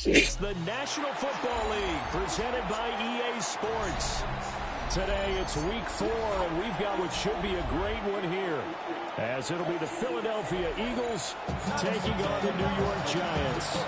It's the National Football League presented by EA Sports. Today it's week 4, and we've got what should be a great one here, as it'll be the Philadelphia Eagles taking on the New York Giants.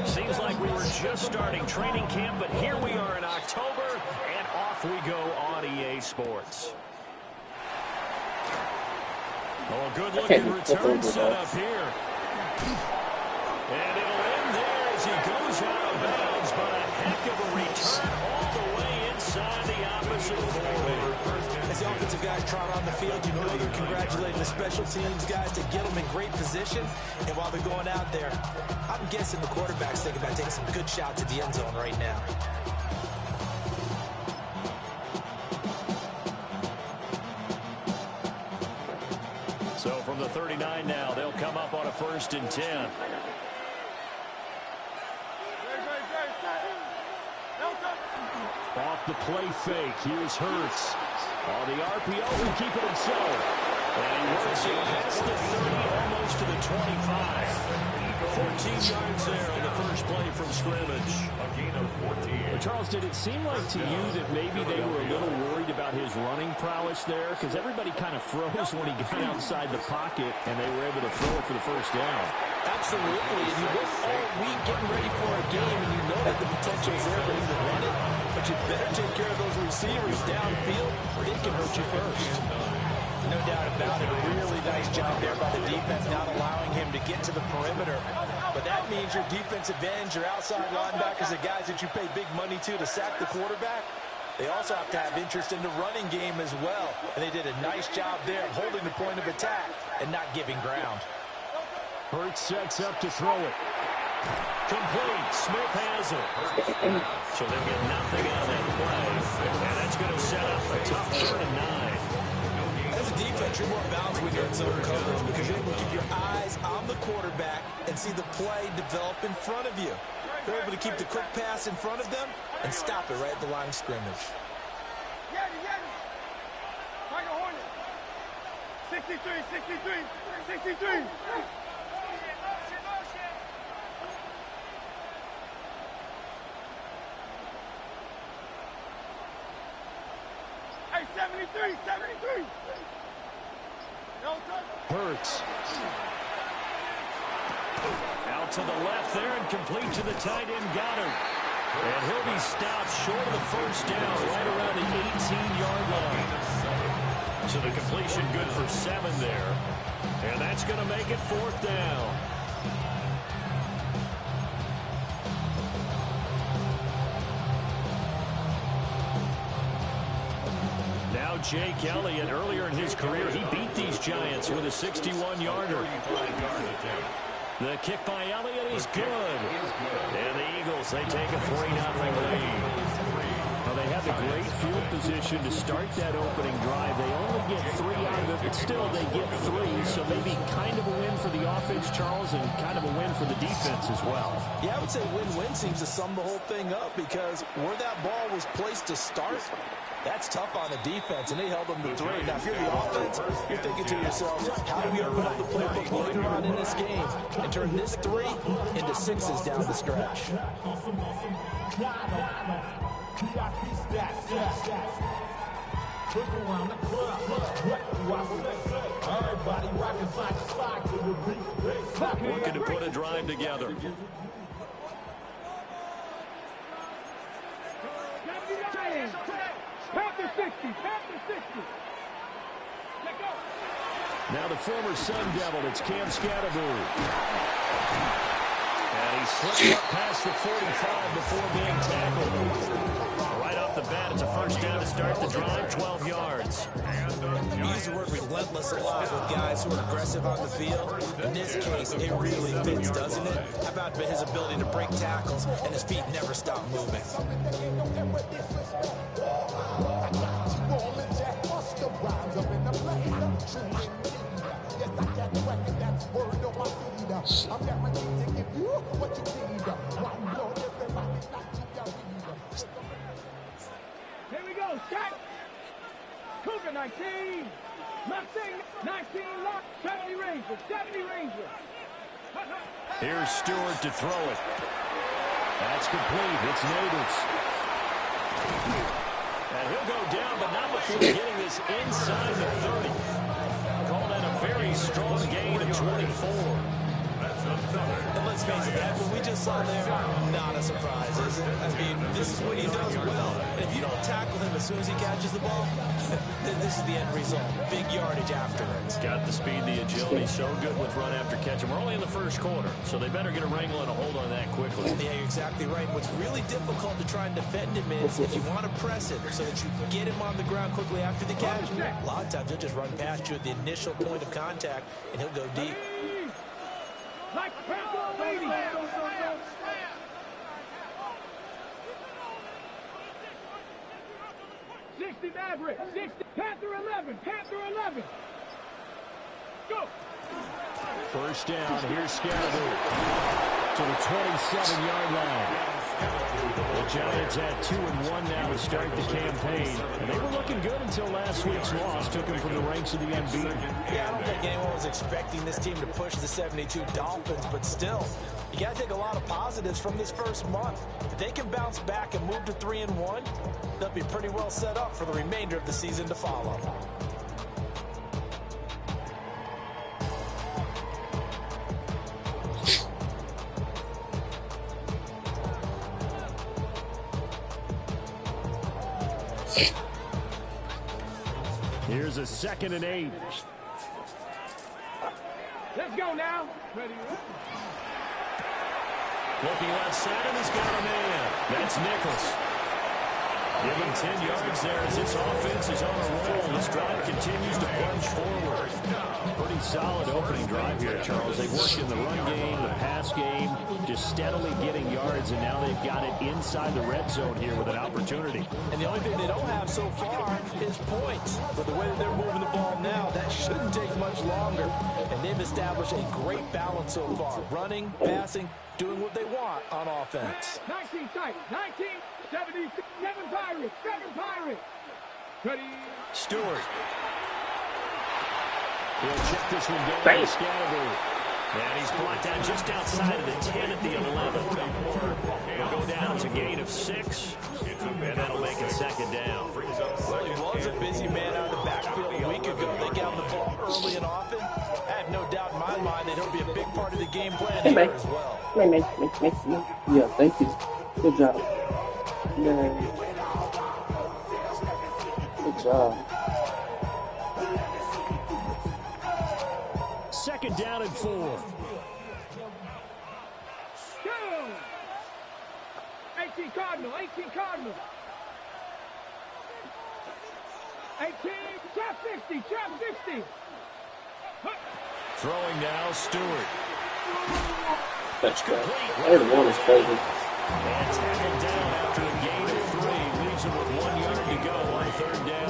Seems like we were just starting training camp, but here we are in October, and off we go on EA Sports. Oh, good-looking return setup here. And it'll end there as he goes out of bounds, but a heck of a return all the way inside the opposite 40. As the offensive guys trot on the field, you know they're congratulating the special teams guys to get them in great position. And while they're going out there, I'm guessing the quarterback's thinking about taking some good shots at the end zone right now. So from the 39 now, they'll come up on a 1st and 10. Off the play fake, here's Hurts. On the RPO, he'll keep it himself. And he works it past the 30, almost to the 25. 14 yards there on the first play from scrimmage. A gain of 14. Well, Charles, did it seem like to you that maybe they were a little worried about his running prowess there? Because everybody kind of froze when he got outside the pocket, and they were able to throw it for the first down. Absolutely. And you work all week getting ready for a game, and you know that the potential is there for him to run it. But you better take care of those receivers downfield, or it can hurt you first. No doubt about it. A really nice job there by the defense, not allowing him to get to the perimeter. But that means your defensive ends, your outside linebackers, the guys that you pay big money to sack the quarterback, they also have to have interest in the running game as well. And they did a nice job there of holding the point of attack and not giving ground. Hurts sets up to throw it. Complete. Smith has it. So they'll get nothing out of that play. And that's going to set up a tough 3rd and 9. As a defense, you're more balanced when you're in zone coverage because you're able to keep your eyes on the quarterback and see the play develop in front of you. They're able to keep the quick pass in front of them and stop it right at the line of scrimmage. 63. Hey, 73. Hurts. Out to the left there and complete to the tight end Goddard. And he'll be stopped short of the first down right around the 18-yard line. So the completion good for 7 there. And that's going to make it 4th down. Now Jake Elliott, earlier in his career, he beat these Giants with a 61-yarder. The kick by Elliott is good. And the Eagles, they take a 3-0 lead. Well, they had the great field position to start that opening drive. They only get 3 out of it, but still they get 3. So maybe kind of a win for the offense, Charles, and kind of a win for the defense as well. Yeah, I would say win-win seems to sum the whole thing up because where that ball was placed to start, that's tough on the defense, and they held them to 3. Now, if you're the offense, you're thinking to yourself, how do we open up the playbook later on in this game and turn this 3 into 6s down the stretch? Looking to put a drive together. Now the former Sun Devil, it's Cam Scatterbury. And he slipped up past the 45 before being tackled. Right off the bat, it's a first down to start the drive, 12 yards. You use the word relentless a lot with guys who are aggressive on the field. In this case, it really fits, doesn't it? How about his ability to break tackles and his feet never stop moving? go, Scott. Cougar 19. Mustang 19, lock. 70 Ranger, 70 Ranger. Here's Stewart to throw it. That's complete. It's Neighbors. And he'll go down, but not before getting this inside the 30. Call that a very strong gain of 24. And let's face it, Ed, what we just saw there, not a surprise, is it? I mean, this is what he does well. And if you don't tackle him as soon as he catches the ball, then this is the end result. Big yardage afterwards. Got the speed, the agility, so good with run after catch. And we're only in the first quarter, so they better get a wrangle and a hold on that quickly. Yeah, you're exactly right. What's really difficult to try and defend him is if you want to press it so that you get him on the ground quickly after the catch, a lot of times he'll just run past you at the initial point of contact, and he'll go deep. Like Panther lady. 60 Maverick. 60. Panther 11. Panther 11. Go. First down. Here's Scaraboo to the 27-yard line. The Giants had 2-1 now to start the campaign. And they were looking good until last week's loss took them from the ranks of the unbeaten. Yeah, I don't think anyone was expecting this team to push the 72 Dolphins, but still, you got to take a lot of positives from this first month. If they can bounce back and move to 3-1, they'll be pretty well set up for the remainder of the season to follow. Here's a 2nd and 8. Let's go now. Ready? Looking left side, and he's got a man. That's Nichols. Give him 10 yards there as this offense is on a roll. This drive continues to plunge forward. Pretty solid opening drive here, Charles. They worked in the run game, the pass game, just steadily getting yards, and now they've got it inside the red zone here with an opportunity. And the only thing they don't have so far is points. But the way that they're moving the ball now, that shouldn't take much longer. And they've established a great balance so far. Running, passing, doing what they want on offense. 19 tight. 19. 77 Pirates. 7 Pirates. Ready? Stewart. He'll check this one down to Scaraboo. And he's brought down just outside of the 10 at the 11. He'll go down to a gain of 6. And that'll make it 2nd down. Well, he was a busy man out of the backfield a week ago. They got him the ball early and often. I have no doubt in my mind that he'll be a big part of the game plan here as well. Yeah, thank you. Good job. Yeah. Good job. 2nd down and 4. Go. 18 Cardinal. 18 Cardinal. 18. Trap 50. Trap 50. Throwing now, Stewart. That's complete. Everyone is crazy. And tackled down after a gain of 3. Leaves him with 1 yard to go on 3rd down.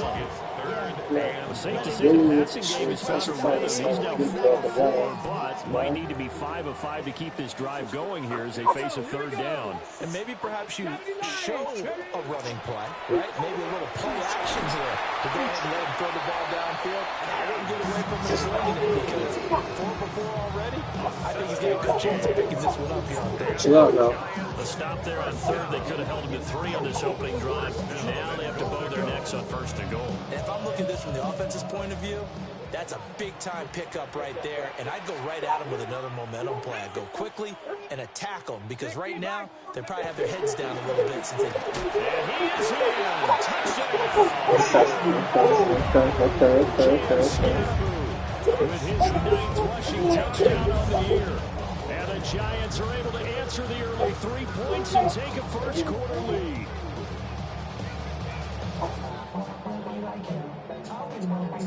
Safe to say the passing game is better with him. He's now 4-4, but might need to be 5 of 5 to keep this drive going here as they face a 3rd down. And maybe perhaps you show a running play, right? Maybe a little play action here to go ahead and let him throw the ball downfield. I wouldn't get away from him swinging it because 4-for-4 already. I think he's got a good chance of picking this one up here on 3rd. The stop there on 3rd, they could have held him to 3 on this opening drive. Now they have to bow their necks on 1st and goal. And if I'm looking at this from the offense's point of view, that's a big-time pickup right there, and I'd go right at him with another momentum play. I'd go quickly and attack them because right now they probably have their heads down a little bit since they... And he is in! Touchdown! With his 9th rushing touchdown on the year. And the Giants are able to answer the early 3 points and take a first-quarter lead.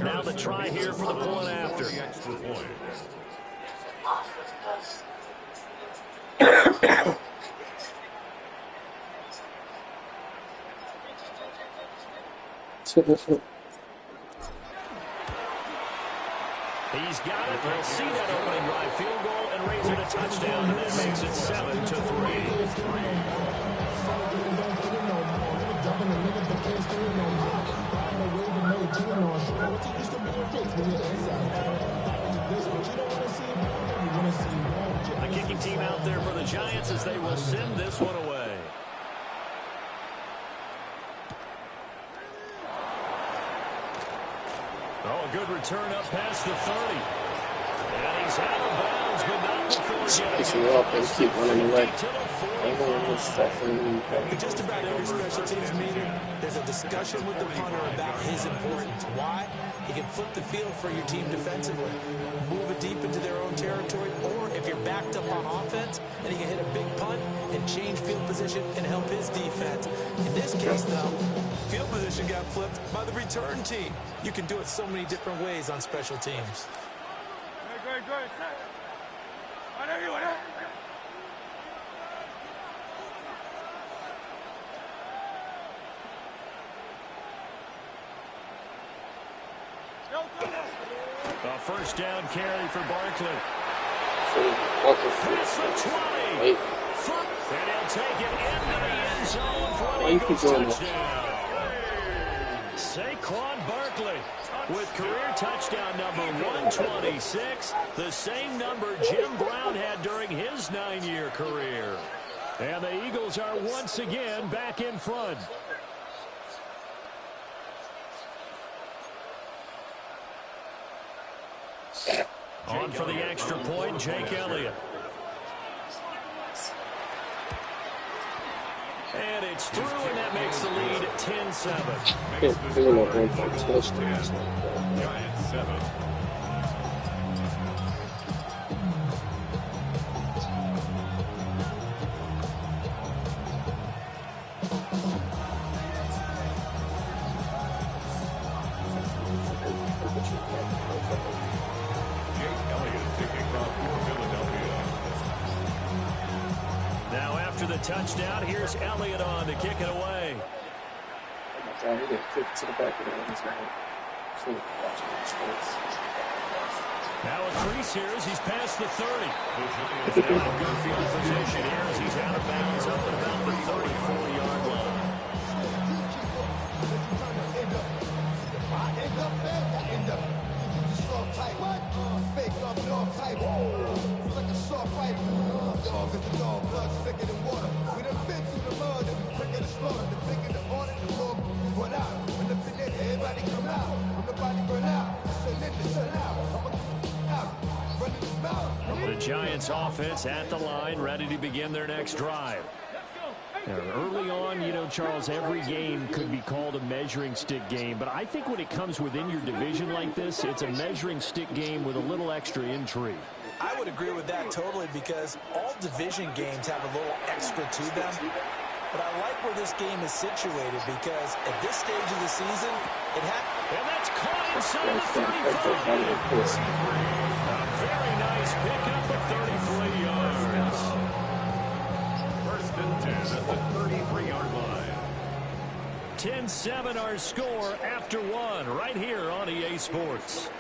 Now the try here for the point after. He's got it. We'll see that opening drive field goal and raise it a touchdown, and that makes it 7-3. The kicking team out there for the Giants as they will send this one away. Oh, a good return up past the 30. And he's out of bounds, but not before Picking you up and keep running away. In just about every special teams meeting, there's a discussion with the punter about his importance. Why? He can flip the field for your team defensively, move it deep into their own territory, or if you're backed up on offense, then he can hit a big punt and change field position and help his defense. In this case, though, field position got flipped by the return team. You can do it so many different ways on special teams. A first down carry for Barkley. Past the 20. Wait. And he'll take it into the end zone for Why an you keep Eagles doing touchdown. Saquon Barkley with career touchdown number 126, the same number Jim Brown had during his 9-year career. And the Eagles are once again back in front. On for the extra point, Jake Elliott. And it's through, and that makes the lead 10-7. Giants 7. Now after the touchdown, here's Elliott on to kick it away. He didn't kick to the back of the end zone. Now a crease here as he's past the 30. Good field position here as he's out of bounds up at about the 34-yard line. The Giants offense at the line, ready to begin their next drive. Now, early on, you know, Charles, every game could be called a measuring stick game, but I think when it comes within your division like this, it's a measuring stick game with a little extra intrigue. I would agree with that totally because all division games have a little extra to them. But I like where this game is situated because at this stage of the season, it happens. And that's caught inside the 35. A very nice pickup of 33 yards. First and 10 at the 33-yard line. 10-7 our score after one right here on EA Sports.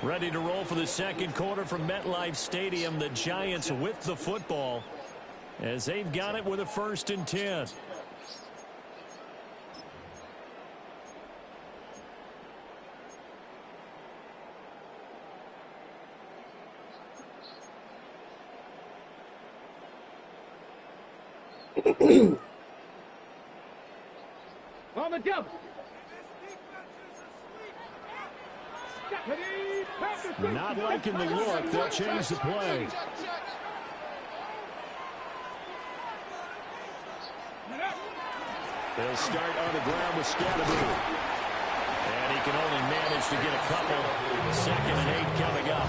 Ready to roll for the second quarter from MetLife Stadium. The Giants with the football as they've got it with a 1st and 10. On the double. Not liking the look. They'll change the play. They'll start on the ground with Scatterby. And he can only manage to get a couple. 2nd and 8 coming up.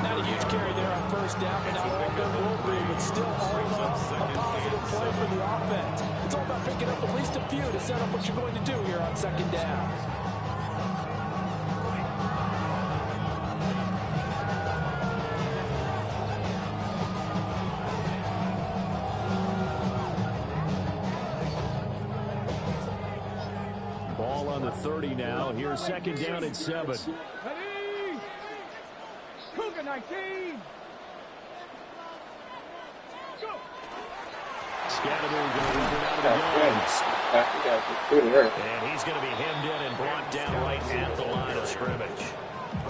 Not a huge carry there on first down, but not all good will be, but still all in all, a positive play for the offense. It's all about picking up at least a few to set up what you're going to do here on 2nd down. Ball on the 30 now. Here's 2nd down and 7. Ready? Cougar 19. Go. Scadaboo going to run it out of the gun. And he's going to be hemmed in and brought down right at the line of scrimmage. A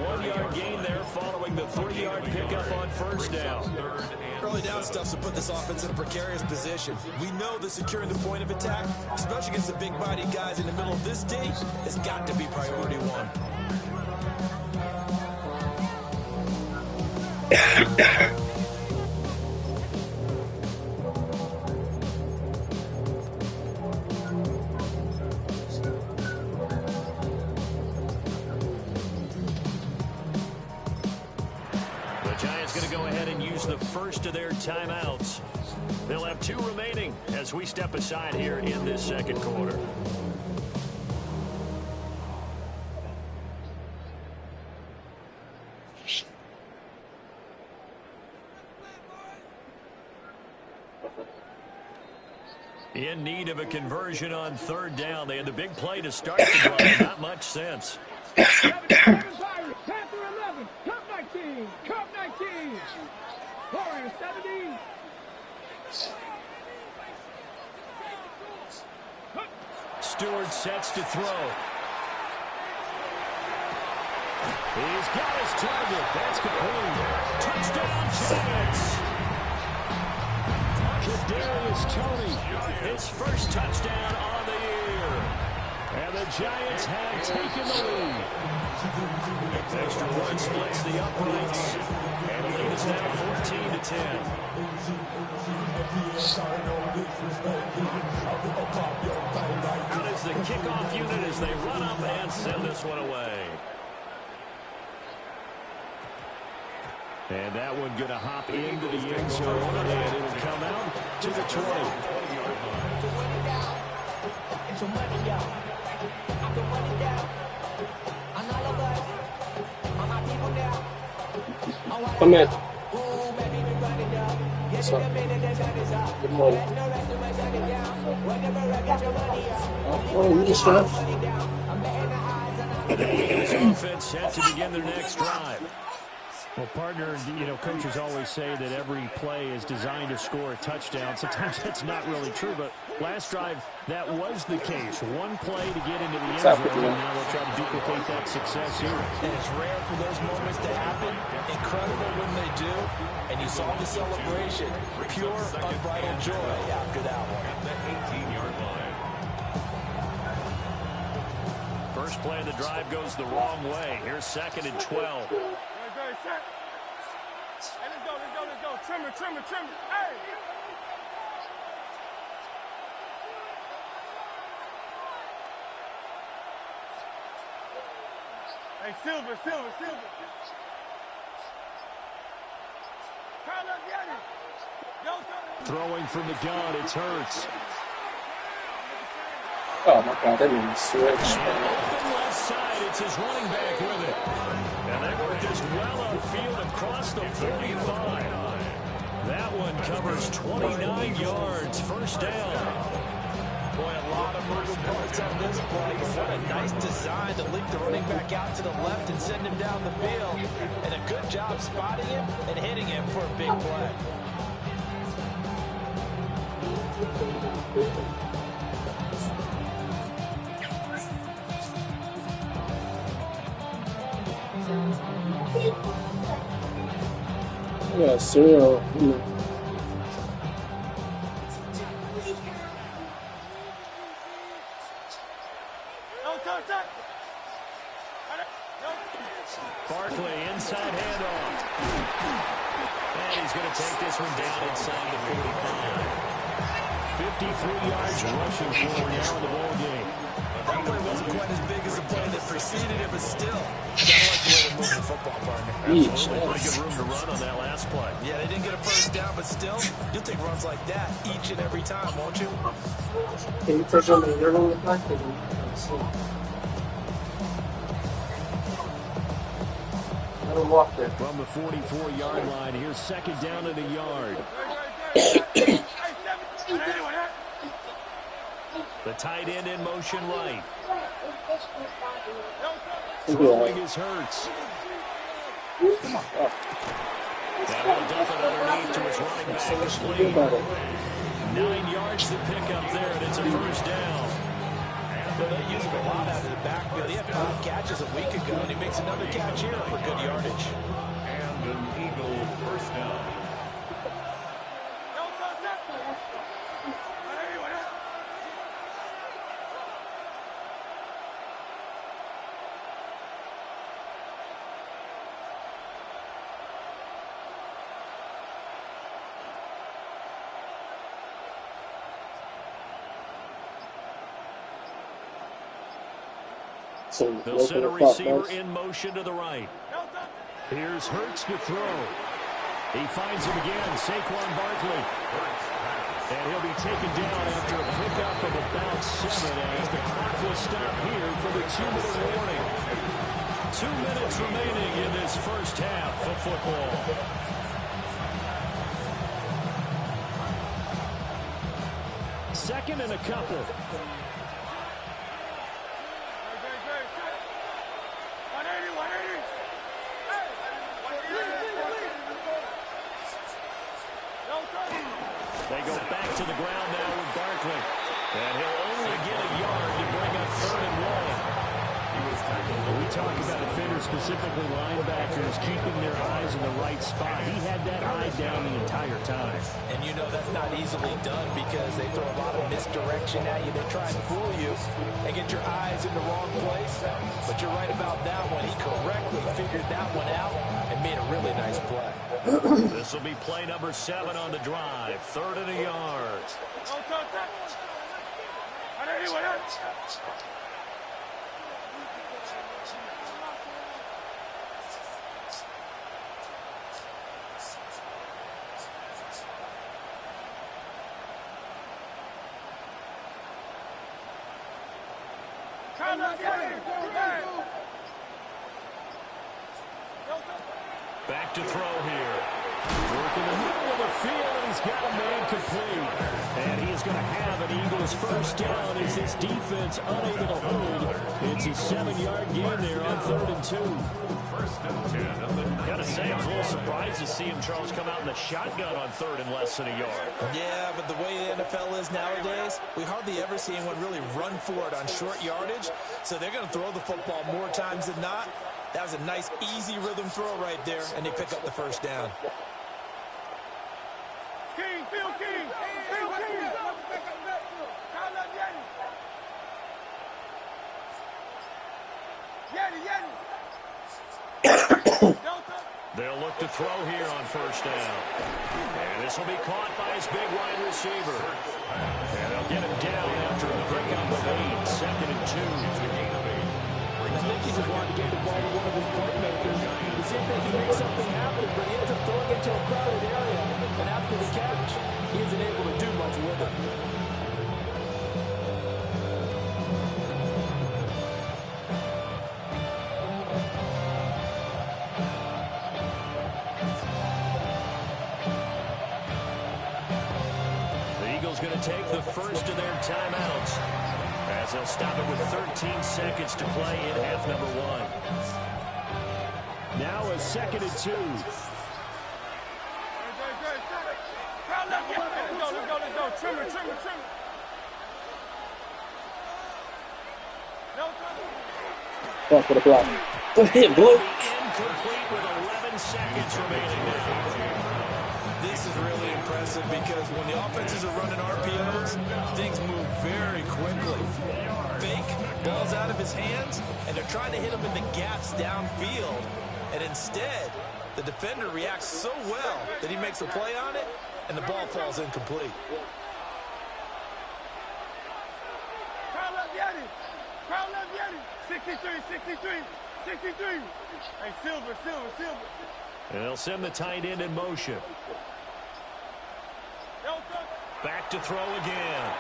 1-yard gain there following the 3-yard pickup on first down. Early down stuff to put this offense in a precarious position. We know that securing the point of attack, especially against the big-bodied guys in the middle of this D, has got to be priority one. The first of their timeouts. They'll have 2 remaining as we step aside here in this second quarter. In need of a conversion on 3rd down. They had the big play to start the drive. Not much sense. Panther 11, Cup 19, Cup 19. Warriors 17. Stewart sets to throw. He's got his target. That's complete. Touchdown Giants. Kadarius Toney, his first touchdown on the year. And the Giants have taken the lead. Extra point splits the uprights. And the lead is now 14-10. Out is the kickoff unit as they run up and send this one away. And that one going to hop into the end zone, and it'll come out to the 20. Come in. What's up? Good morning. Oh, you just left? This offense set to begin their next drive. Well, partner, you know, coaches always say that every play is designed to score a touchdown. Sometimes that's not really true, but last drive, that was the case. One play to get into the end zone, and now they'll try to duplicate that success here. And it's rare for those moments to happen. Incredible when they do. And you saw the celebration. Pure, unbridled joy after that one. At the 18-yard line. First play of the drive goes the wrong way. Here's 2nd and 12. Hey, let's go. Trimmer. Hey! Hey, Silver. Carlos, get it. Throwing from the gun, it's Hurts. Oh my God, that didn't switch. Open left side, it's his running back with it. And they worked this well upfield across the 45. That one covers 29 yards, first down. Boy, a lot of moving parts on this play. What a nice design to link the running back out to the left and send him down the field. And a good job spotting him and hitting him for a big play. Yeah, cereal. Barkley, inside handoff. And he's going to take this one down inside the 45. 53 yards rushing forward now in the ball game. That play wasn't quite as big as the play that preceded it, but still, kind of like the way they're moving the football, partner. Absolutely, pretty good room to run on that last play. Yeah, they didn't get a first down, but still, you'll take runs like that each and every time, won't you? Can you put them in your room with my thing? Let him walk there. From the 44-yard line, here's 2nd down in the yard. The tight end in motion right. Throwing is Hurts. Now he'll dump it underneath to his running back. 9 yards to pick up there, and it's a first down. Well, they use him a lot out of the backfield. He had 5 catches a week ago, and he makes another catch here for good yardage. And an Eagle first down. They'll send a receiver in motion to the right. Here's Hurts to throw. He finds him again, Saquon Barkley. And he'll be taken down after a pickup of about 7 as the clock will stop here for the 2-minute warning. 2 minutes remaining in this first half of football. Second and a couple. They go back to the ground now with Barkley. And he'll only get a yard to bring up 3rd and 1. We talk about defenders, specifically linebackers, keeping their eyes in the right spot. He had that eye down the entire time. And you know that's not easily done because they throw a lot of misdirection at you. They try and fool you and get your eyes in the wrong place. But you're right about that one. He correctly figured that one out and made a really nice play. This will be play number 7 on the drive. 3rd and a yard. Back to throw here. Working the middle of the field, and he's got a man complete. And he is going to have an Eagles first down as this defense unable to hold. It's a 7-yard gain there on 3rd and 2. First and 10. Gotta say, I was a little surprised to see him, Charles, come out in the shotgun on 3rd and less than a yard. Yeah, but the way the NFL is nowadays, we hardly ever see anyone really run for it on short yardage. So they're going to throw the football more times than not. That was a nice, easy rhythm throw right there, and they pick up the first down. King, Phil King, Phil King. They'll look to throw here on first down. And this will be caught by his big wide receiver. And they'll get him down after a pickup of 8. 2nd and 2. I think he just wanted to get the ball to one of his playmakers to see if they can make something happen, but he ends up throwing it to a crowded area. And after the catch, he isn't able to do much with it. The Eagles going to take the first of their timeouts, as they'll stop it with 13 seconds to play in half number 1. Now a 2nd and 2. Let's go. Trim it. Back for the block. Go ahead, boy. Incomplete with 11 seconds remaining now. This is really impressive because when the offenses are running RPOs, things move very quickly. Fake, ball's out of his hands, and they're trying to hit him in the gaps downfield. And instead, the defender reacts so well that he makes a play on it, and the ball falls incomplete. Crowd left Yeti. 63. Hey, Silver. And they'll send the tight end in motion. Back to throw again.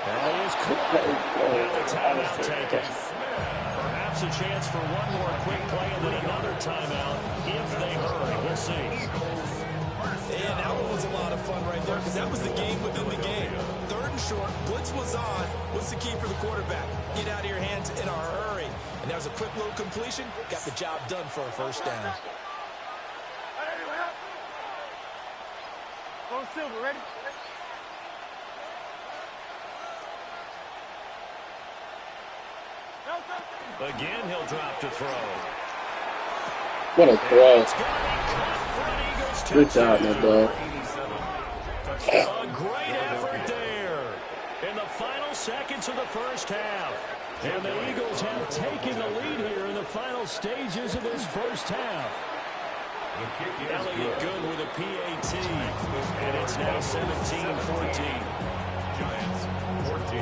That is caught. Now the timeout taken. Perhaps a chance for one more quick play and then another timeout if they hurry. We'll see. And that one was a lot of fun right there because that was the game within the game. 3rd and short, blitz was on. What's the key for the quarterback? Get out of your hands in a hurry. And that was a quick little completion. Got the job done for a first down. Go Silver, ready? Again, he'll drop to throw. What a throw. It's gonna be caught for an Eagles Good job, my dog. A great effort there in the final seconds of the first half. And the Eagles have taken the lead here in the final stages of this first half. Elliott good with a PAT. And it's now 17-14. Giants 14.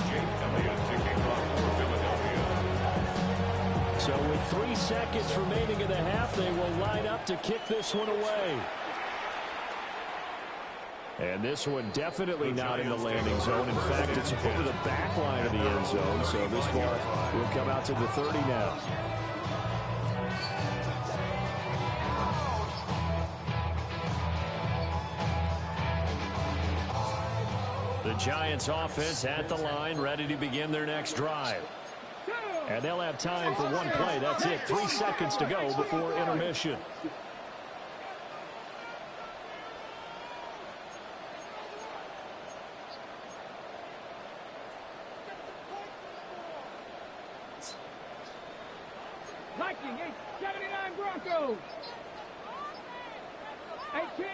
Jake Elliott kicking off for Philadelphia. So with 3 seconds remaining in the half, they will line up to kick this one away. And this one definitely not in the landing zone. In fact, it's over the back line of the end zone. So this ball will come out to the 30 now. The Giants offense at the line, ready to begin their next drive. And they'll have time for one play. That's it. 3 seconds to go before intermission. Viking 79 Broncos. 18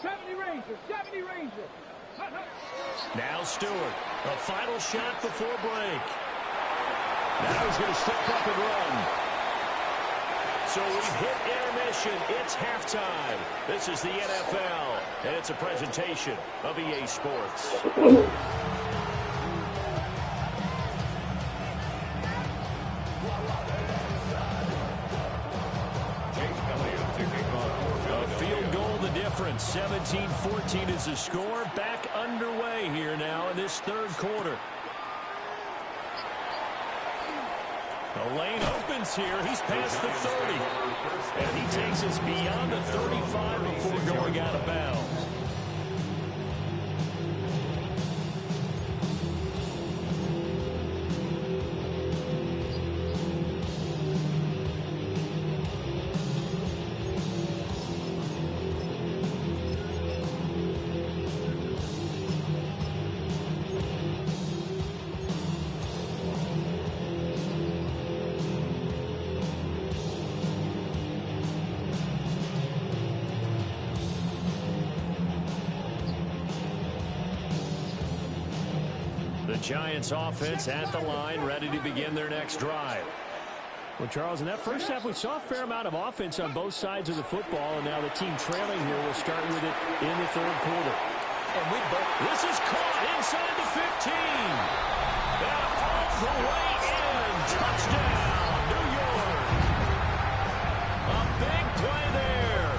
70 Rangers. 70 Rangers. Now Stewart, a final shot before break. Now he's going to step up and run. So we've hit intermission. It's halftime. This is the NFL, and it's a presentation of EA Sports. A field goal the difference. 17-14 is the score. Back underway here now in this third quarter. The lane opens here. He's past the 30. And he takes us beyond the 35 before going out of bounds. Giants offense at the line, ready to begin their next drive. Well, Charles, in that first half, we saw a fair amount of offense on both sides of the football, and now the team trailing here will start with it in the third quarter. And this is caught inside the 15. And all the way in. Touchdown, New York. A big play there.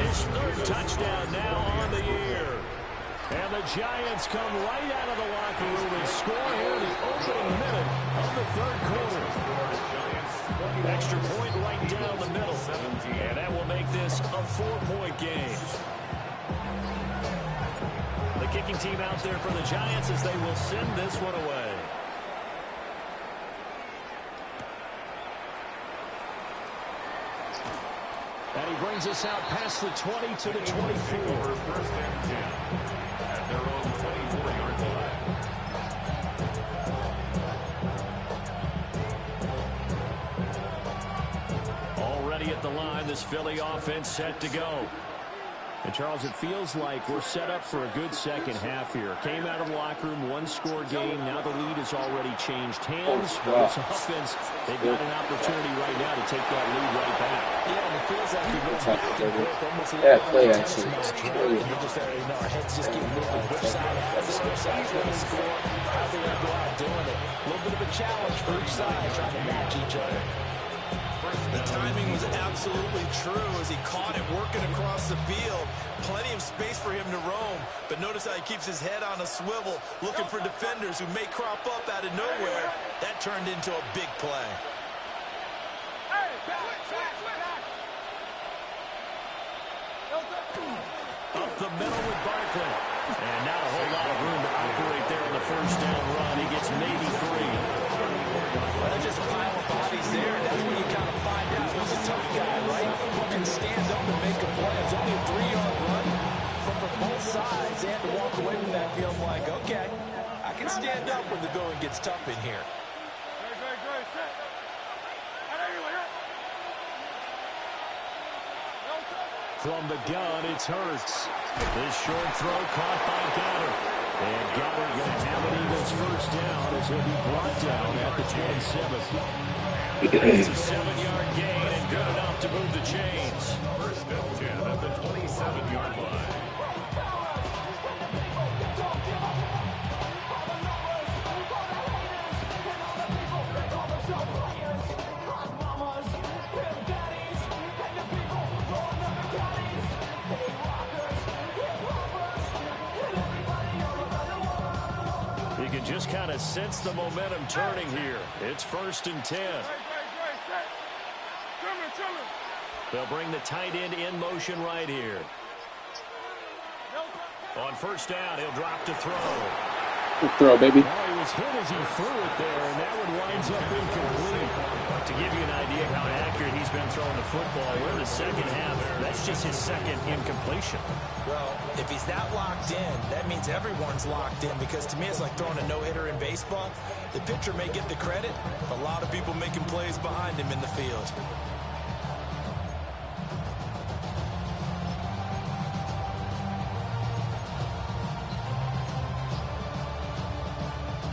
His third touchdown now on the year. And the Giants come right out of the locker room and score here in the opening minute of the third quarter. Extra point right down the middle. And that will make this a 4-point game. The kicking team out there for the Giants as they will send this one away. And he brings us out past the 20 to the 24. First and 10 at their own 24-yard line. Already at the line, this Philly offense set to go. And, Charles, it feels like we're set up for a good second half here. Came out of the locker room, one-score game. Now the lead has already changed hands. This offense, they've got an opportunity right now to take that lead right back. Yeah, and it feels like you're going back and forth almost a Yeah, little play bit action. You're just there, our heads just keep moving. Which side has it? Which side's going to score? How they're going to go out doing it. A little bit of a challenge for each side, trying to match each other. The timing was absolutely true as he caught it working across the field. Plenty of space for him to roam. But notice how he keeps his head on a swivel, looking for defenders who may crop up out of nowhere. That turned into a big play. Up the middle with Barkley. And not a whole lot of room to operate there on the first down run. He gets maybe 3. Well, there's just a pile of bodies there, and that's when you kind of find out who's a tough guy, right? Who can stand up and make a play. It's only a 3-yard run, but for both sides, they have to walk away from that feeling like, okay, I can stand up when the going gets tough in here. From the gun, it's Hurts. This short throw caught by Goddard. And Goddard going to have an Eagles first down as he'll be brought down at the 27. It's a 7-yard gain and good enough to move the chains. First and 10 at the 27-yard line. You can just kind of sense the momentum turning here. It's first and 10. They'll bring the tight end in motion right here. On first down, he'll drop to throw. Good throw, baby. Oh, he was hit as he threw it there, and that one winds up incomplete. To give you an idea how accurate he's been throwing the football, we're in the second half. That's just his second incompletion. Well, if he's that locked in, that means everyone's locked in, because to me it's like throwing a no-hitter in baseball. The pitcher may get the credit, a lot of people making plays behind him in the field.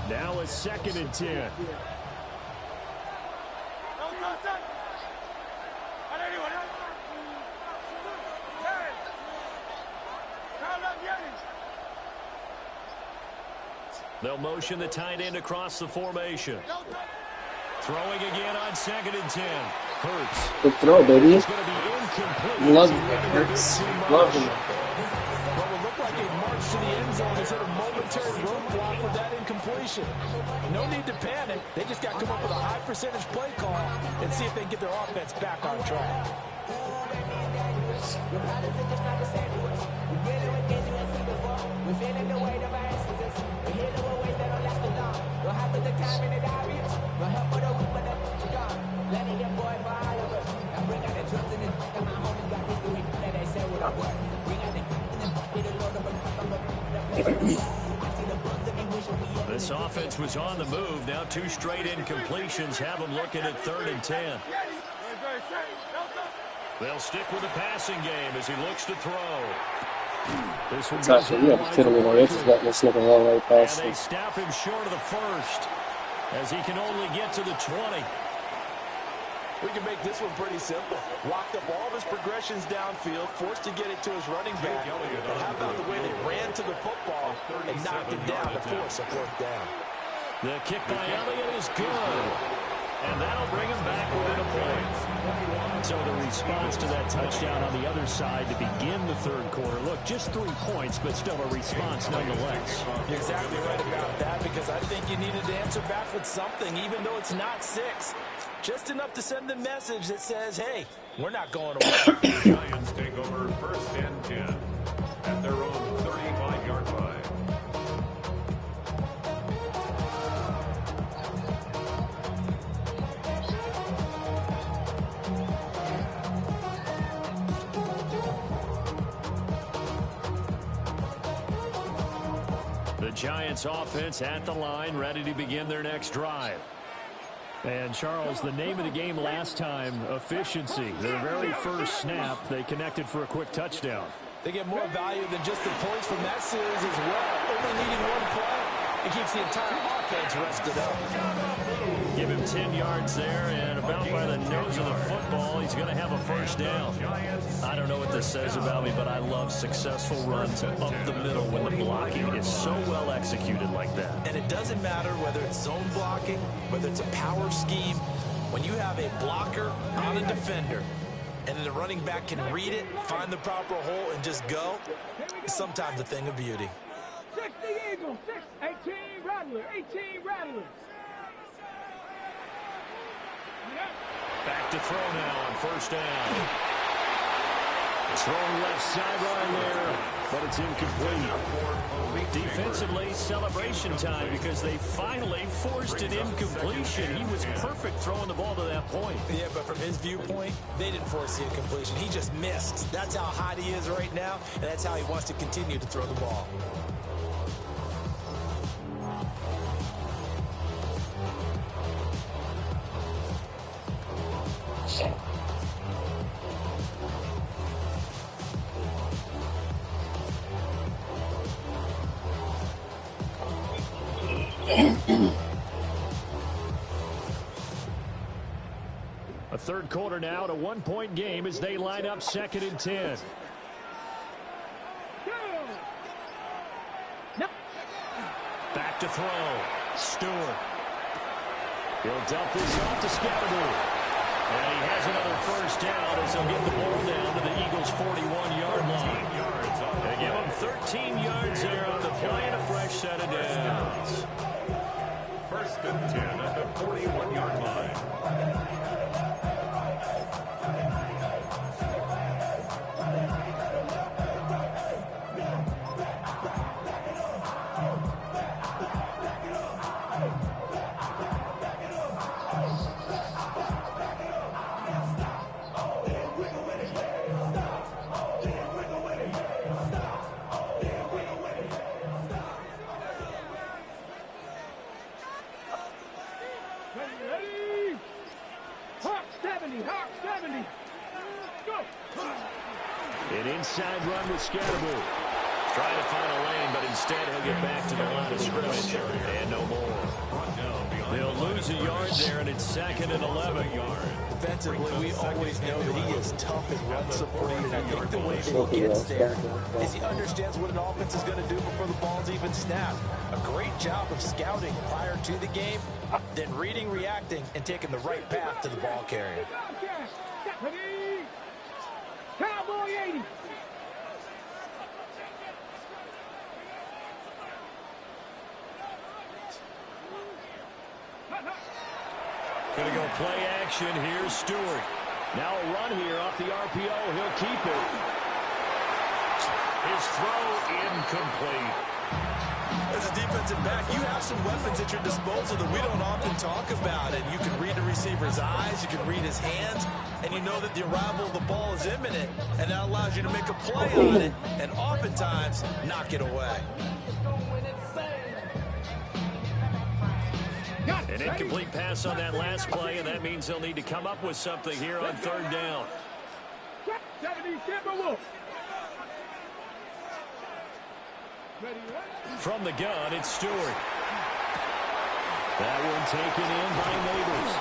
Now it's second and 10. They'll motion the tight end across the formation. Throwing again on second and 10. Hurts. Good throw, baby. It's going to be incomplete. Love him, Hurts. Love him. What would look like a march to the end zone is hit a momentary roadblock with that incompletion. No need to panic. They just got to come up with a high percentage play call and see if they can get their offense back on track. This offense was on the move. Now two straight incompletions have them looking at third and 10. They'll stick with the passing game as he looks to throw. This one It's actually, you have to fiddle with our edges, got this looking all right past and they snap him short of the first as he can only get to the 20. We can make this one pretty simple. Walked up all of his progressions downfield, forced to get it to his running back. But how about the way they ran to the football and knocked it down to force a fourth down? The kick by Elliott is good. And that'll bring him back within a point. So the response to that touchdown on the other side to begin the third quarter. Look, just 3 points, but still a response nonetheless. You're exactly right about that, because I think you needed to answer back with something, even though it's not 6. Just enough to send the message that says, hey, we're not going away. The Giants take over first and 10 at their own 35-yard line. The Giants offense at the line, ready to begin their next drive. And, Charles, the name of the game last time, efficiency. Their very first snap, they connected for a quick touchdown. They get more value than just the points from that series as well. Only needing one play, it keeps the entire offense rested up. Give him 10 yards there, and about by the nose of the football, he's going to have a first down. I don't know what this says about me, but I love successful runs up the middle when the blocking is so well executed like that. And it doesn't matter whether it's zone blocking, whether it's a power scheme. When you have a blocker on a defender, and then the running back can read it, find the proper hole, and just go, it's sometimes a thing of beauty. 60 Eagles, 18 Rattler, 18 Rattler. Back to throw now on first down. Thrown left sideline there, but it's incomplete. Defensively, celebration time because they finally forced an incompletion. He was perfect throwing the ball to that point. Yeah, but from his viewpoint, they didn't force the incompletion. He just missed. That's how hot he is right now, and that's how he wants to continue to throw the ball. A third quarter now, a one-point game as they line up 2nd and 10. Back to throw. Stewart. He'll dump this off to Scatterby. And he has another first down as he'll get the ball down to the Eagles' 41-yard line. They give him 13 yards there on the play and a fresh set of downs. 1st and 10 at the 41-yard line. An inside run with Scatterby. Trying to find a lane, but instead he'll get back to the line of scrimmage. And no more. They'll lose a yard there, and it's 2nd and 11. Defensively, we always know that he is tough and run support. And I think the way that he gets there is he understands what an offense is going to do before the ball's even snapped. A great job of scouting prior to the game, then reading, reacting, and taking the right path to the ball carrier. Cowboy 80. Going to go play action. Here's Stewart. Now a run here off the RPO. He'll keep it. His throw incomplete. As a defensive back, you have some weapons at your disposal that we don't often talk about. And you can read the receiver's eyes, you can read his hands, and you know that the arrival of the ball is imminent. And that allows you to make a play on it and oftentimes knock it away. An incomplete pass on that last play, and that means they'll need to come up with something here on 3rd down. From the gun, it's Stewart. That one taken in by Neighbors.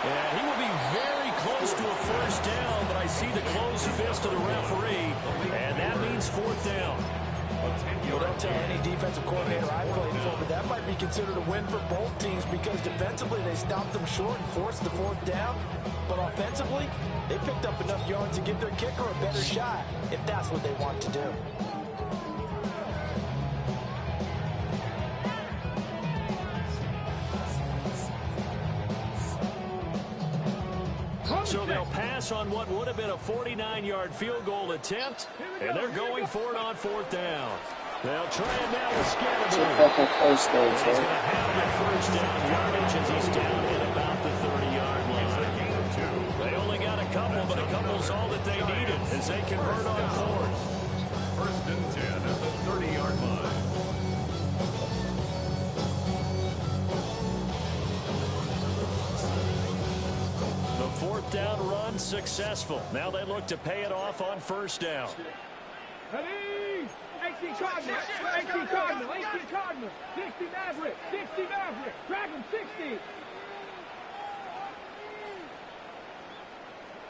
And he will be very close to a first down, but I see the closed fist of the referee, and that means 4th down. Well, don't tell any defensive coordinator I played for, but that might be considered a win for both teams because defensively they stopped them short and forced the 4th down. But offensively, they picked up enough yards to give their kicker a better shot if that's what they want to do. So they'll pass on what would have been a 49-yard field goal attempt, and they're going for it on 4th down. They'll try it now with Scatterby. He's going to have the first down yardage as he's down at about the 30-yard line. They only got a couple, but a couple's all that they needed as they convert on 4th. 1st and 10 at the 30-yard line. The 4th down run successful. Now they look to pay it off on 1st down. 18 Cardinal, 18 Cardinal, 18 Cardinal, 60 Maverick, 60 Maverick, Dragon 60.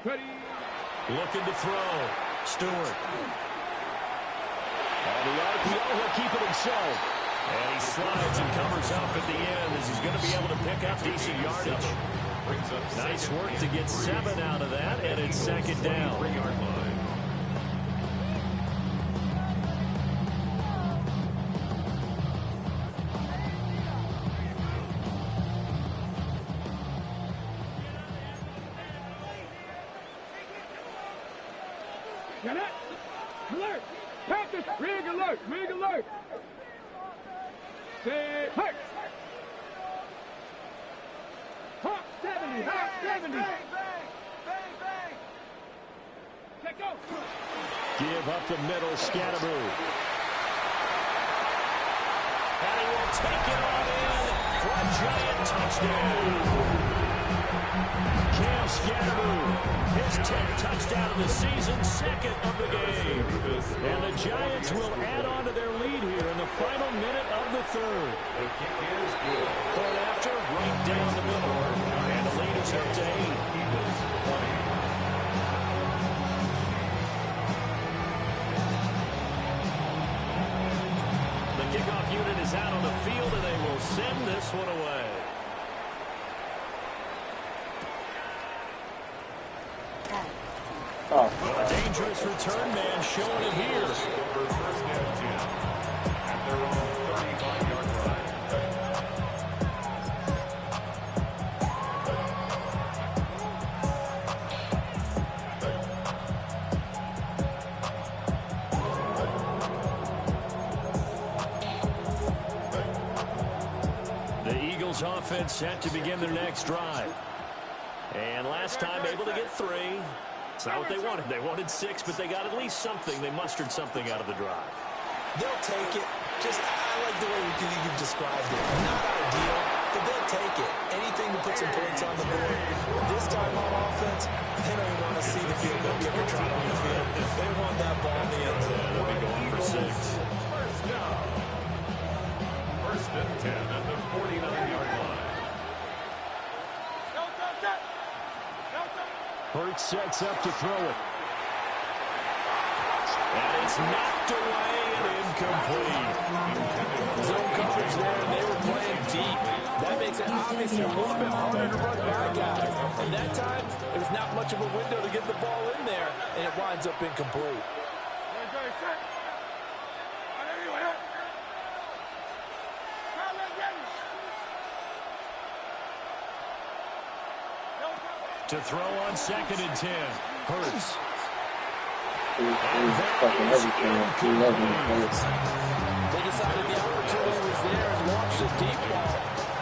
Ready. Looking to throw. Stewart. On the RPO, he'll keep it himself. And he slides and covers up at the end as he's going to be able to pick up decent yardage. Nice work to get 7 out of that, and it's 2nd down. 3-yard line. Got it. Alert. Practice. Rig alert. Rig alert. Stay hurt. Hawk 70. Hawk 70. Bang, bang, bang, bang. Check go. Give up the middle, Scatterby. And he will take it on in for a giant touchdown. Cam Scatterby, his 10th touchdown of the season, 2nd of the game. And the Giants will add on to their lead here in the final minute of the third. The kick is good. Point after, right down the middle. And the lead is up to 8. Eagles 20. The kickoff unit is out on the field, and they will send this one away. Oh, A dangerous return man showing it here. Over first and 10 at their own 35-yard line. The Eagles offense set to begin their next drive. And last time able to get 3. It's not what they wanted. They wanted 6, but they got at least something. They mustered something out of the drive. They'll take it. I like the way you've described it. Not ideal, but they'll take it. Anything to put some points on the board. This time on offense, they don't even want to see the field goal kicker trot on the field. They want that ball in the end zone. They'll be going for 6. First down. First and 10 at the 49-yard line. Hurts sets up to throw it. And it's knocked away and incomplete. Zone coverage there, and they were playing deep. That makes it obviously a little bit harder to run by guys. And that time, there's not much of a window to get the ball in there, and it winds up incomplete. To throw on 2nd and 10. Hurts. fucking everything on 211 plays. They decided the opportunity was there and launched a deep ball,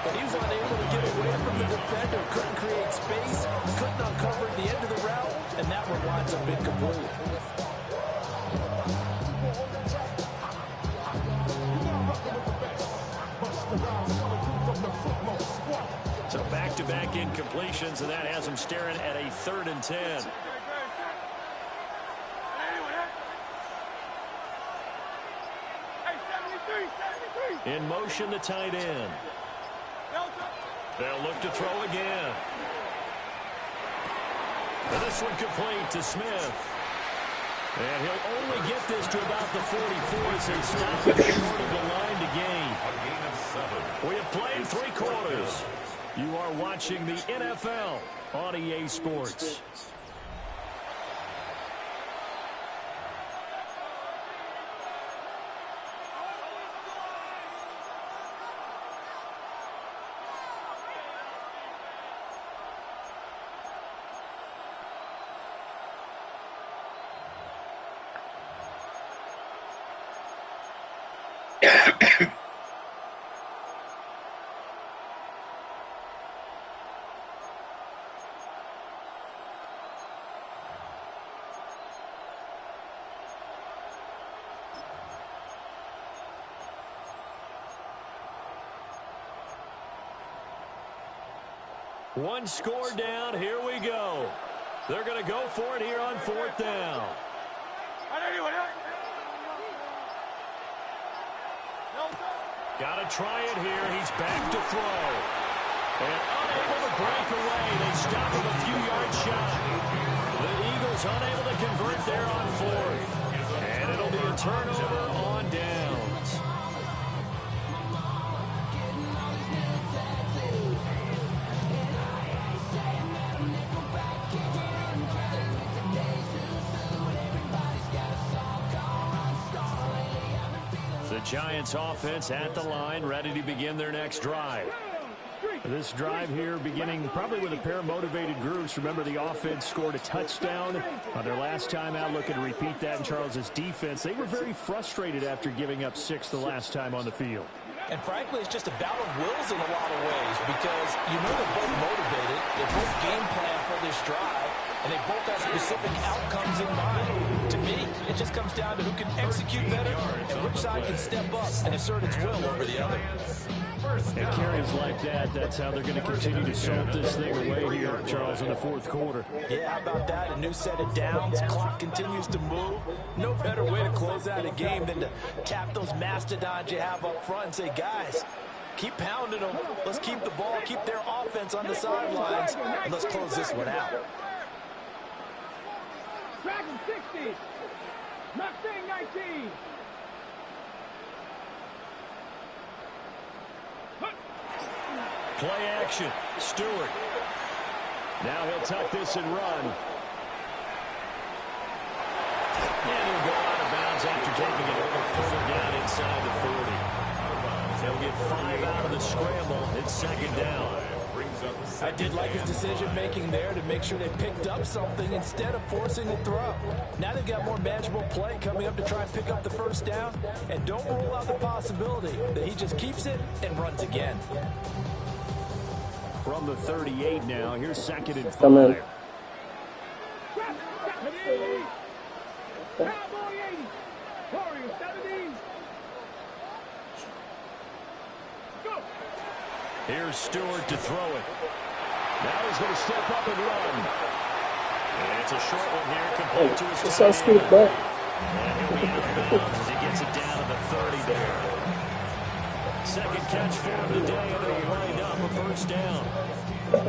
but he was unable to get away from the defender, couldn't create space, couldn't uncover the end of the route, and that one winds up incomplete. So back-to-back incompletions, and that has him staring at a 3rd and 10. In motion, the tight end. They'll look to throw again. And this one complete to Smith. And he'll only get this to about the 44 as they stop him short of the line to gain. A gain of 7. We have played 3 quarters. You are watching the NFL on EA Sports. One score down. Here we go. They're going to go for it here on 4th down. Got to try it here. He's back to throw. And unable to break away. They stop him a few yards shy. The Eagles unable to convert there on 4th. And it'll be a turnover on downs. The Giants offense at the line, ready to begin their next drive. This drive here beginning probably with a pair of motivated groups. Remember, the offense scored a touchdown on their last time out. Looking to repeat that in Charles's defense. They were very frustrated after giving up 6 the last time on the field. And frankly, it's just a battle of wills in a lot of ways because you know they're both motivated. They both game plan for this drive, and they both have specific outcomes in mind. To me, it just comes down to who can execute better and which side can step up and assert its will over the other. And carries like that, that's how they're going to continue to salt this thing away here, Charles, in the fourth quarter. Yeah, how about that? A new set of downs. Clock continues to move. No better way to close out a game than to tap those mastodons you have up front and say, guys, keep pounding them. Let's keep the ball, keep their offense on the sidelines, and let's close this one out. Dragon 60. Mustang 19. Play action. Stewart. Now he'll tuck this and run. And he'll go out of bounds after taking it over further down inside the 40. He'll get 5 out of the scramble. It's second down. I did like his decision-making there to make sure they picked up something instead of forcing the throw. Now they've got more manageable play coming up to try and pick up the first down. And don't rule out the possibility that he just keeps it and runs again. From the 38 now, here's second and 5. Cowboy 80. Warrior 70. Go. Here's Stewart to throw it. Now he's going to step up and run. And it's a short one here compared to his tight end. And he'll be out of bounds as he gets it down to the 30 there. Second catch for him today, and it'll wind up a first down.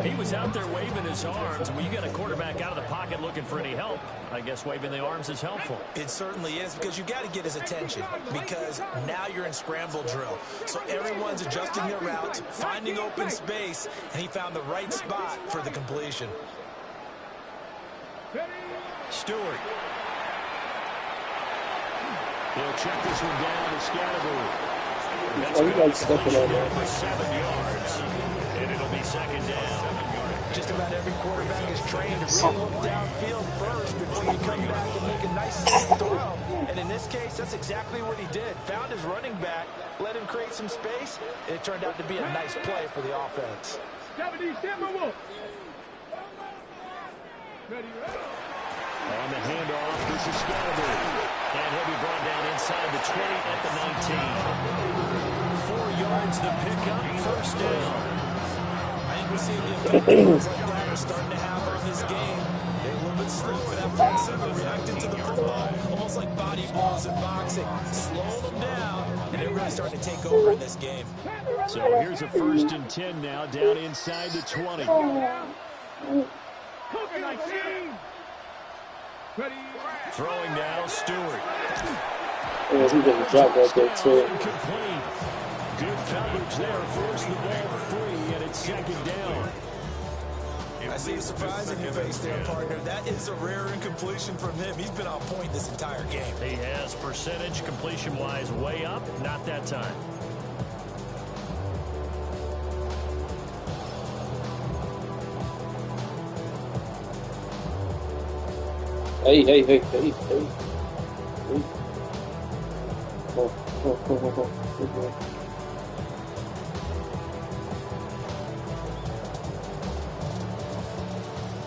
He was out there waving his arms. When you got a quarterback out of the pocket looking for any help, I guess waving the arms is helpful. It certainly is, because you got to get his attention, because now you're in scramble drill. So everyone's adjusting their routes, finding open space, and he found the right spot for the completion. Stewart. He'll check this one down to Scatterbury. That's you guys stepping on that? For 7 yards. And it'll be second down. Just about every quarterback is trained to really look downfield first before you come back and make a nice throw. And in this case, that's exactly what he did. Found his running back, let him create some space, and it turned out to be a nice play for the offense. 70 Timberwolves. Ready, ready. On the handoff, this is Scatterbury. And he'll be brought down inside the 20 at the 19. 4 yards the pickup, first down. I think we're seeing the effect like that are starting to have on this game. They're a little bit slower. That front seven reacting to the football, almost like body blows in boxing. Slowing them down, and they're really starting to take over in this game. So here's a first and 10 now, down inside the 20. Cougar 19. Ready. Throwing now, Stewart. Yeah, he getting dropped right there, too. Incomplete. Good coverage there. Force the ball free, and it's second down. I see a surprise in your face there, partner. That is a rare incompletion from him. He's been on point this entire game. He has percentage completion-wise way up. Not that time. Hey. Oh.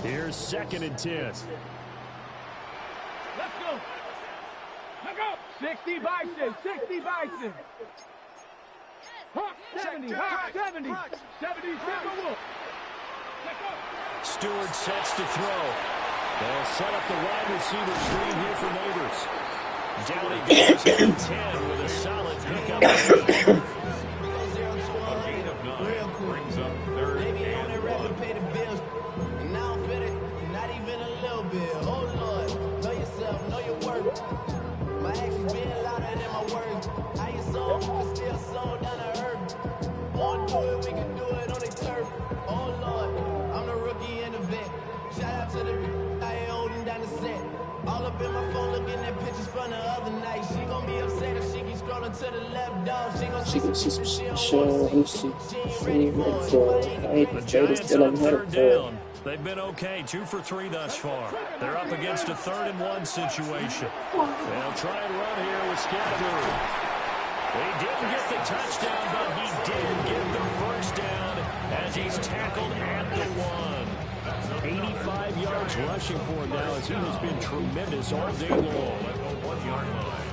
Here's second and 10. Let's go. Look up. 60 Bison. 60 Bison. Hawk 70. Hawk 70. 70 Timberwolves. Let's go. Stewart sets to throw. They'll set up the wide receiver screen here for Neighbors. Down he goes at 10 with a solid pickup. A gain of 9 brings up third and 1. Pay the bills. And now I'm fit it. Not even a little bit. Oh Lord, know yourself, know your worth. My actions being louder than my words. How you sold, but still sold down to earth. Won't do it, we can do it on the turf. Oh Lord, I'm the rookie and the vet. Shout out to the I ain't holding down the set. All up in my phone looking at pictures from the other night. She gon' be upset if she keeps scrolling to the left, dog. She gon' see some shit she don't wanna see. She ain't ready for it. The Giants on third down. They've been okay, 2 for 3 thus far. They're up against a 3rd and 1 situation. They'll try and run here with Scatterbury. He didn't get the touchdown, but he did get the first down as he's tackled at the 1. 85 yards rushing for him now as he has been tremendous all day long. At the 1-yard line.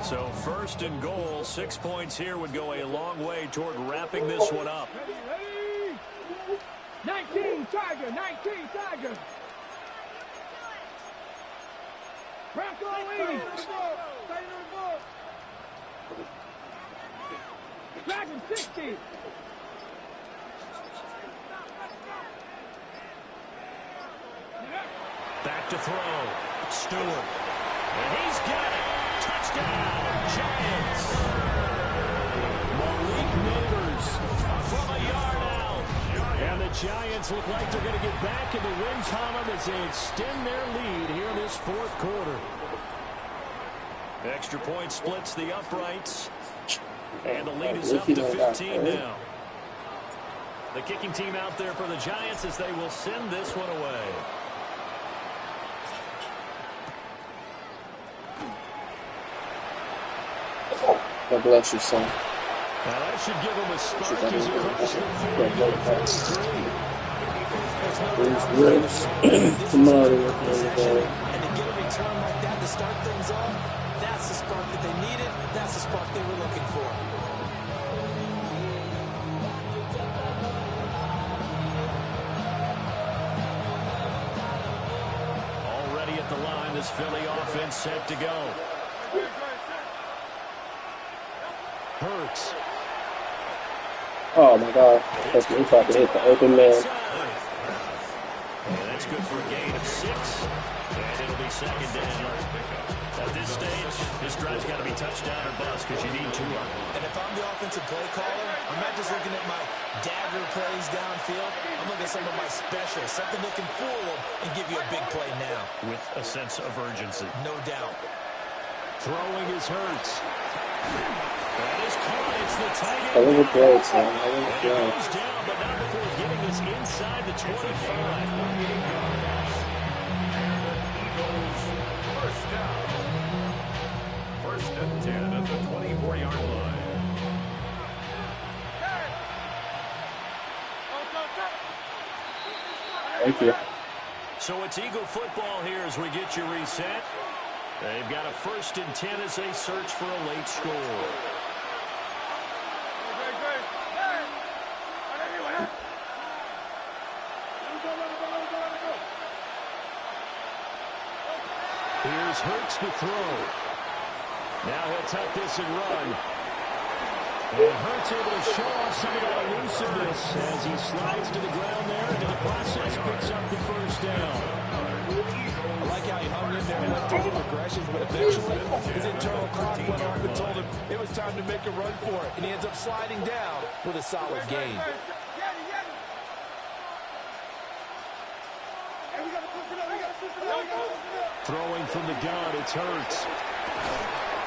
So first and goal, 6 points here would go a long way toward wrapping this one up. 19 Tiger, 19 Tiger. Bronco East. Dragon 60. Back to throw. Stewart. And he's got it. Touchdown, Giants. Malik Neighbors from a yard out. And the Giants look like they're going to get back in the win column as they extend their lead here in this fourth quarter. Extra point splits the uprights. And the lead is up to 15 now. The kicking team out there for the Giants as they will send this one away. God bless you, son. Now that should give him a spark. He's across the field. Tomorrow, and to get a return like that to start things off, that's the spark that they needed. That's the spark they were looking for. Already at the line, this Philly offense set to go. Hurts. Oh my God. That's me trying to hit the open man. And that's good for a gain of 6. And it'll be second down. At this stage, this drive's got to be touchdown or bust because you need 2 of them. And if I'm the offensive play caller, I'm not just looking at my dagger plays downfield. I'm looking at some of my specials, something that can fool them and give you a big play now. With a sense of urgency. No doubt. Throwing his Hurts. That is caught. It's the tight end. I think it's great, son. I think And it's it great. goes down, but not before getting this inside the 25. First down. First and 10 at the 24-yard line. Thank you. So it's Eagle football here as we get you reset. They've got a first and 10 as they search for a late score. Here's Hurts to throw. Now he'll tuck this and run. And Hurts able to show off some of that elusiveness as he slides to the ground there, and in the process picks up the first down. I like how he hung in there and left a little aggressions, but eventually his internal clock went off and told him it was time to make a run for it, and he ends up sliding down with a solid gain. Throwing from the gun, it's Hurts.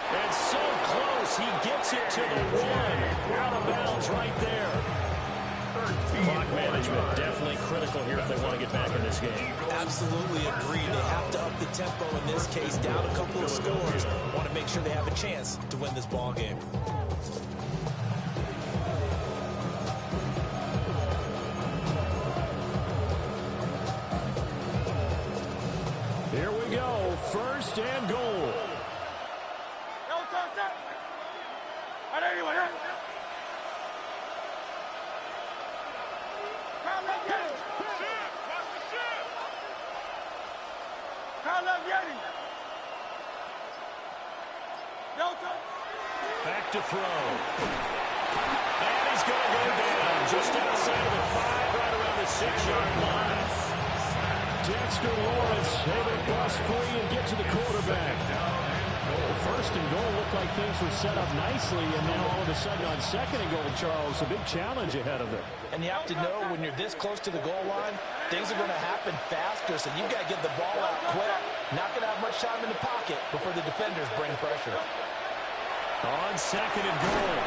And so close, he gets it to the 1. Out of bounds right there. Clock management definitely critical here if they want to get back in this game. Absolutely agreed. They have to up the tempo in this case, down a couple of scores. Want to make sure they have a chance to win this ball game. Here we go, first and goal. Back to throw. And he's going to go down just outside of the 5, right around the 6-yard line. Dexter Lawrence able to bust free and get to the quarterback. First and goal looked like things were set up nicely, and now all of a sudden on second and goal, Charles, a big challenge ahead of them. And you have to know when you're this close to the goal line, things are going to happen faster, so you've got to get the ball out quick. Not going to have much time in the pocket before the defenders bring pressure. On second and goal,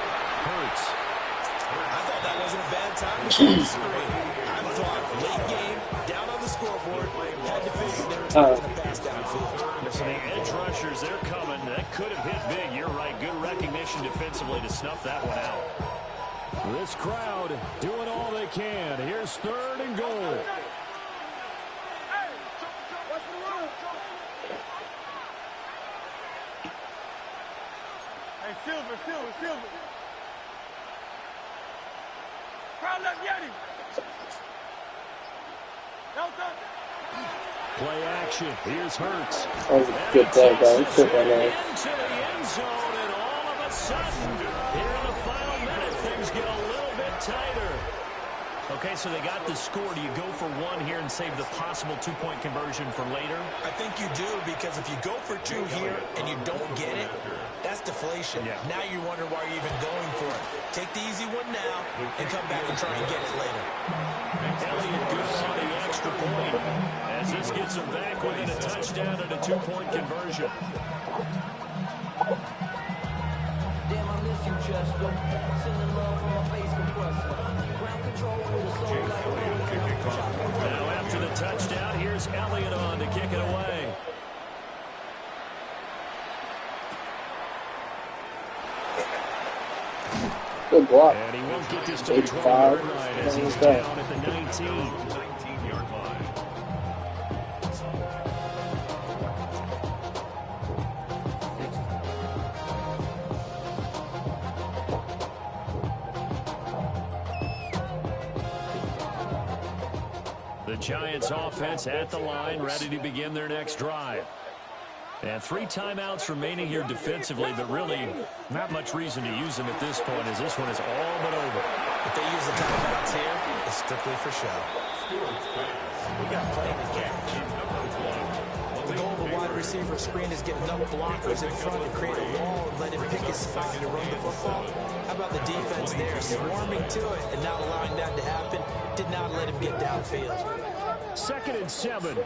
Hurts. I thought that wasn't a bad time to shoot the screen. I thought late game, down on the scoreboard, had to figure they were going to pass downfield. Listen, the edge rushers, they're coming. That could have hit big. You're right. Good recognition defensively to snuff that one out. This crowd doing all they can. Here's third and goal. Hey, Silver. Crowd left Yeti. Play action. Here's Hurts. That was a good play, guys. He took that line. Into the end zone, and all of a sudden, here in the final minute, things get a little bit tighter. Okay, so they got the score. Do you go for one here and save the possible two-point conversion for later? I think you do, because if you go for two here and you don't get it, that's deflation. Yeah. Now you wonder why you're even going for it. Take the easy one now and come back and try and get it later. Elliott good on the extra point as this gets him back within a touchdown and a two-point conversion. Damn, I miss you, Chester. Sending love from my face compressor. Ground control with the soul like Now after the touchdown, here's Elliott on to kick it away. Good block. And he won't get this to the 85. 20-yard line as he's down at the 19. 19-yard line. The Giants offense at the line, ready to begin their next drive. And 3 timeouts remaining here defensively, but really not much reason to use them at this point as this one is all but over. If they use the timeouts here, it's strictly for show. We got plenty to catch. The goal of a wide receiver screen is get enough blockers in front to create a wall and let him pick his spot to run the football. How about the defense there, swarming to it and not allowing that to happen? Did not let him get downfield. 2nd and 7.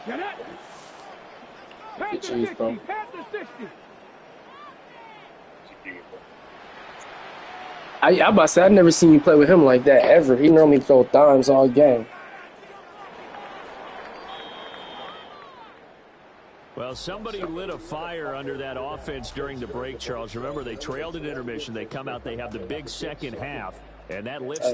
Get it. Good cheese, bro. Panther 60. I about to say, I've never seen you play with him like that, ever. He normally throw dimes all game. Well, somebody lit a fire under that offense during the break, Charles. Remember, they trailed at intermission. They come out, they have the big second half, and that lifts them.